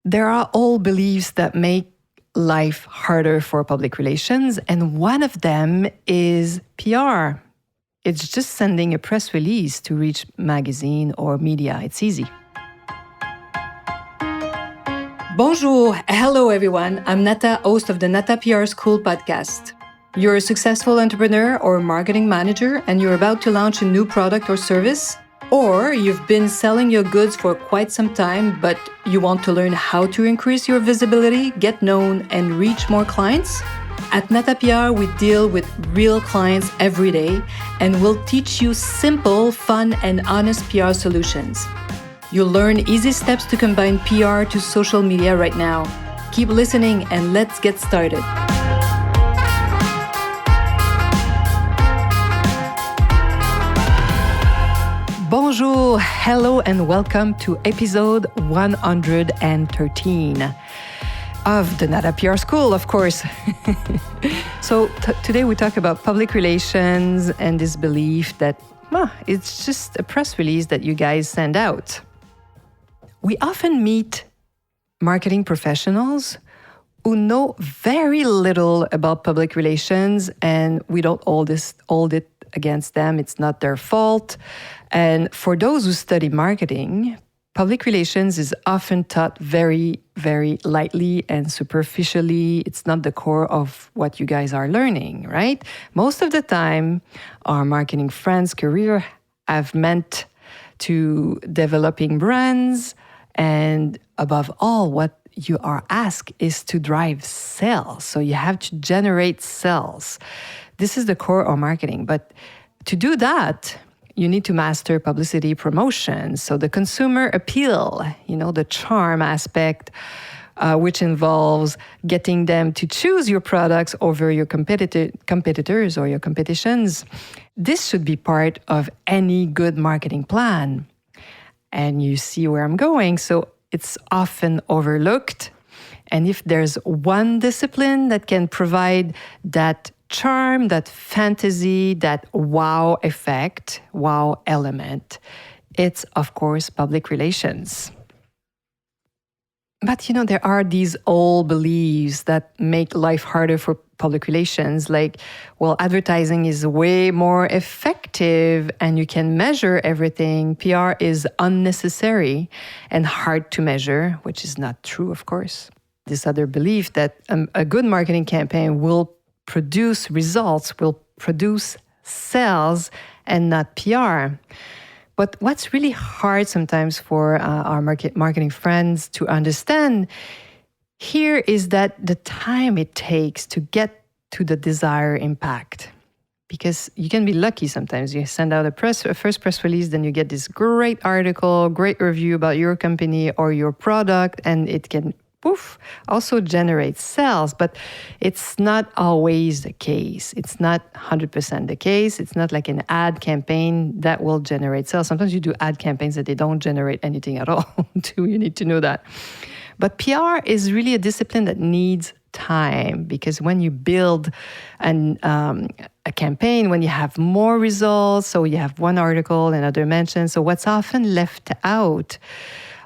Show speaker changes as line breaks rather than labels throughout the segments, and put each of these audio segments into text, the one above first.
There are old beliefs that make life harder for public relations, and one of them is PR. It's just sending a press release to reach magazine or media. It's easy. Bonjour. Hello, everyone. I'm Nata, host of the Nata PR School podcast. You're a successful entrepreneur or marketing manager, and you're about to launch a new product or service? Or you've been selling your goods for quite some time, but you want to learn how to increase your visibility, get known, and reach more clients? At Nata PR, we deal with real clients every day, and we'll teach you simple, fun, and honest PR solutions. You'll learn easy steps to combine PR to social media right now. Keep listening and let's get started. Bonjour, hello, and welcome to episode 113 of the Nata PR School, of course. So today we talk about public relations and this belief that it's just a press release that you guys send out. We often meet marketing professionals who know very little about public relations, and we don't hold it against them. It's not their fault. And for those who study marketing, public relations is often taught very, very lightly and superficially. It's not the core of what you guys are learning, right? Most of the time, our marketing friends' career have meant to developing brands, and above all, what you are asked is to drive sales. So you have to generate sales. This is the core of marketing. But to do that, you need to master publicity promotion. So the consumer appeal, the charm aspect, which involves getting them to choose your products over your competitors or your competitions. This should be part of any good marketing plan. And you see where I'm going. So it's often overlooked. And if there's one discipline that can provide that charm, that fantasy, that wow effect, wow element, it's, of course, public relations. But, there are these old beliefs that make life harder for public relations, like, advertising is way more effective and you can measure everything. PR is unnecessary and hard to measure, which is not true, of course. This other belief that a good marketing campaign will produce results, will produce sales and not PR. But what's really hard sometimes for our marketing friends to understand here is that the time it takes to get to the desired impact. Because you can be lucky sometimes. You send out a first press release, then you get this great article, great review about your company or your product, and it can also generate sales, but it's not always the case. It's not 100% the case. It's not like an ad campaign that will generate sales. Sometimes you do ad campaigns that they don't generate anything at all, too. You need to know that. But PR is really a discipline that needs time, because when you build a campaign, when you have more results, so you have one article and other mentions, so what's often left out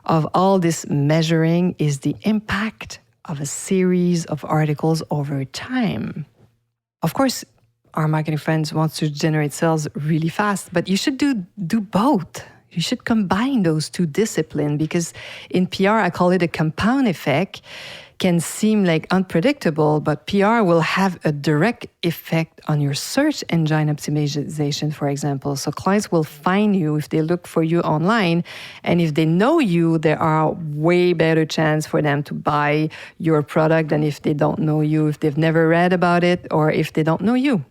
of all this measuring is the impact of a series of articles over time. Of course, our marketing friends want to generate sales really fast, but you should do both. You should combine those two disciplines, because in PR, I call it a compound effect. Can seem like unpredictable, but PR will have a direct effect on your search engine optimization, for example. So clients will find you if they look for you online, and if they know you, there are way better chance for them to buy your product than if they don't know you, if they've never read about it, or if they don't know you.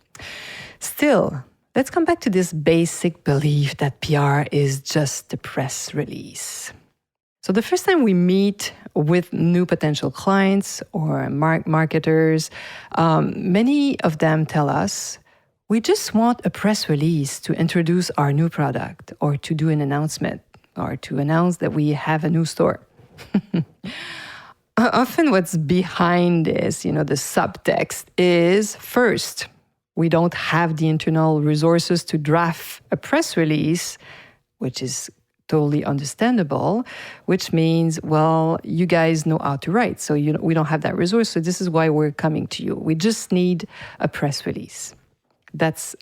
Still, let's come back to this basic belief that PR is just a press release. So the first time we meet with new potential clients or marketers, many of them tell us, we just want a press release to introduce our new product or to do an announcement or to announce that we have a new store. Often what's behind this, the subtext is, first, we don't have the internal resources to draft a press release, which is totally understandable, which means, well, you guys know how to write, so we don't have that resource, so this is why we're coming to you. We just need a press release. That's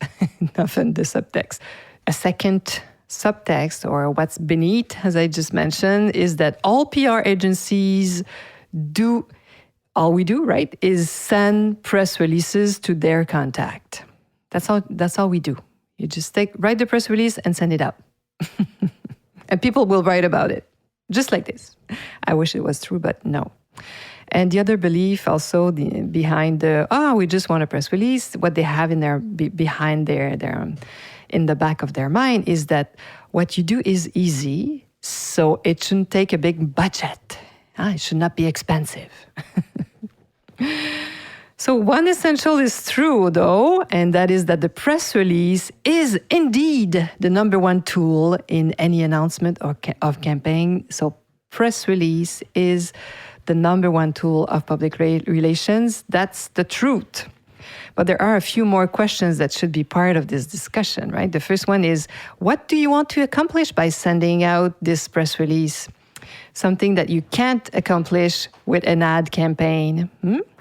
often the subtext. A second subtext, or what's beneath, as I just mentioned, is that all PR agencies do, all we do, right, is send press releases to their contact. That's all we do. You just write the press release and send it out. And people will write about it, just like this. I wish it was true, but no. And the other belief also behind we just want a press release, what they have in their behind their in the back of their mind is that what you do is easy, so it shouldn't take a big budget. It should not be expensive. So one essential is true, though, and that is that the press release is indeed the number one tool in any announcement of campaign. So press release is the number one tool of public relations. That's the truth. But there are a few more questions that should be part of this discussion, right? The first one is, what do you want to accomplish by sending out this press release? Something that you can't accomplish with an ad campaign.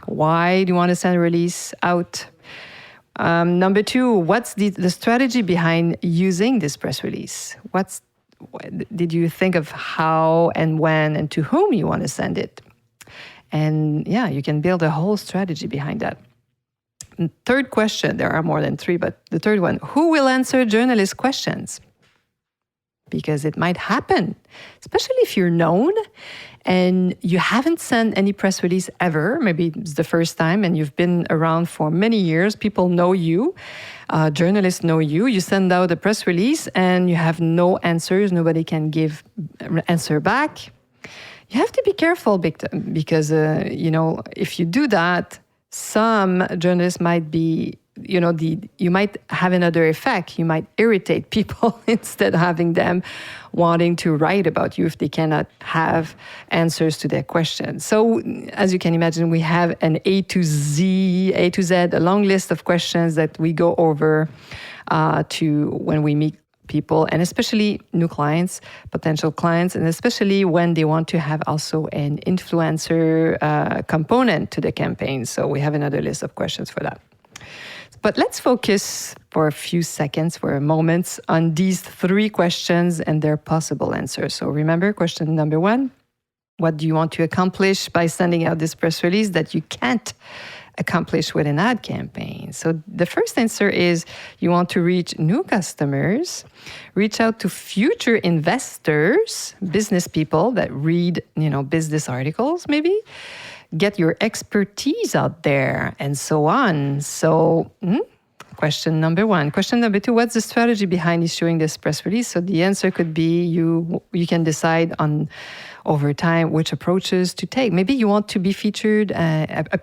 Why do you want to send a release out? Number two, what's the strategy behind using this press release? Did you think of how and when and to whom you want to send it? And yeah, you can build a whole strategy behind that. And third question, there are more than three, but the third one, who will answer journalist questions? Because it might happen, especially if you're known and you haven't sent any press release ever. Maybe it's the first time and you've been around for many years. People know you. Journalists know you. You send out a press release and you have no answers. Nobody can give answer back. You have to be careful because, if you do that, some journalists might be, you might have another effect. You might irritate people instead of having them wanting to write about you if they cannot have answers to their questions. So as you can imagine, we have an A to Z, a long list of questions that we go over to when we meet people, and especially new clients, potential clients, and especially when they want to have also an influencer component to the campaign. So we have another list of questions for that. But let's focus for a few seconds, for a moment, on these three questions and their possible answers. So remember, question number one, what do you want to accomplish by sending out this press release that you can't accomplish with an ad campaign? So the first answer is you want to reach new customers, reach out to future investors, business people that read, business articles maybe, get your expertise out there, and so on. So question number one. Question number two, what's the strategy behind issuing this press release? So the answer could be you can decide on over time which approaches to take. Maybe you want to be featured,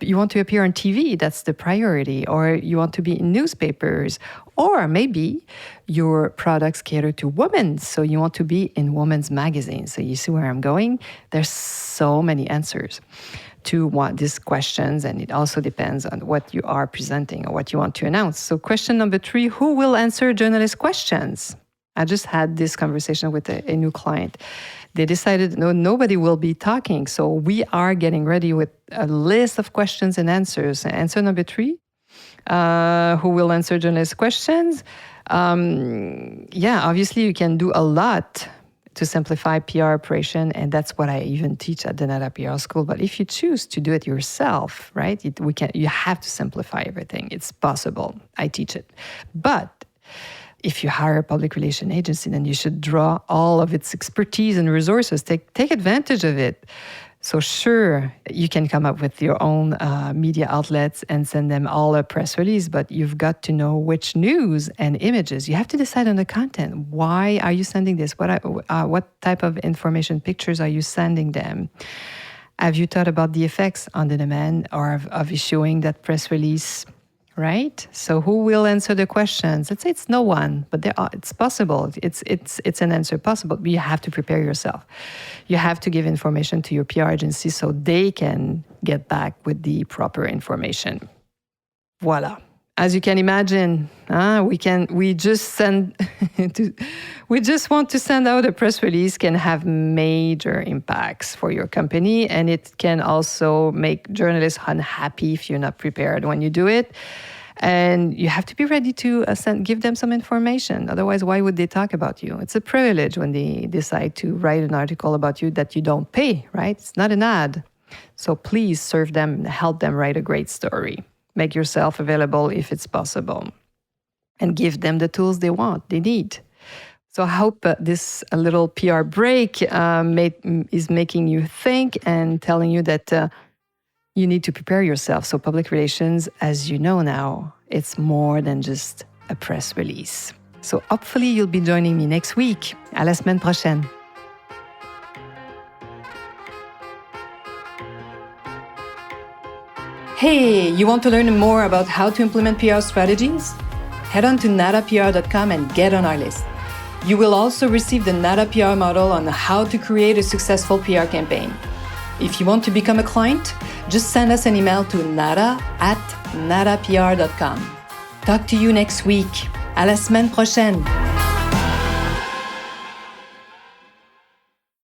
you want to appear on TV, that's the priority, or you want to be in newspapers, or maybe your products cater to women, so you want to be in women's magazines. So you see where I'm going? There's so many answers to these questions, and it also depends on what you are presenting or what you want to announce. So question number three, who will answer journalist questions? I just had this conversation with a new client. They decided, no, nobody will be talking. So we are getting ready with a list of questions and answers. Answer number three, who will answer journalist questions? Obviously you can do a lot to simplify PR operation, and that's what I even teach at the Nata PR School. But if you choose to do it yourself, right, you have to simplify everything. It's possible. I teach it. But if you hire a public relation agency, then you should draw all of its expertise and resources. Take advantage of it. So sure, you can come up with your own media outlets and send them all a press release, but you've got to know which news and images. You have to decide on the content. Why are you sending this? What type of information, pictures are you sending them? Have you thought about the effects on the demand of issuing that press release? Right? So who will answer the questions? Let's say it's no one, but it's possible. It's an answer possible, but you have to prepare yourself. You have to give information to your PR agency so they can get back with the proper information. Voila. As you can imagine, we just want to send out a press release can have major impacts for your company, and it can also make journalists unhappy if you're not prepared when you do it. And you have to be ready to give them some information. Otherwise, why would they talk about you? It's a privilege when they decide to write an article about you that you don't pay, right? It's not an ad. So please serve them, help them write a great story. Make yourself available if it's possible. And give them the tools they need. So I hope this little PR break is making you think and telling you that you need to prepare yourself. So public relations, as you know now, it's more than just a press release. So hopefully you'll be joining me next week. À la semaine prochaine. Hey, you want to learn more about how to implement PR strategies? Head on to natapr.com and get on our list. You will also receive the Nata PR model on how to create a successful PR campaign. If you want to become a client, just send us an email to nata@natapr.com. Talk to you next week. À la semaine prochaine.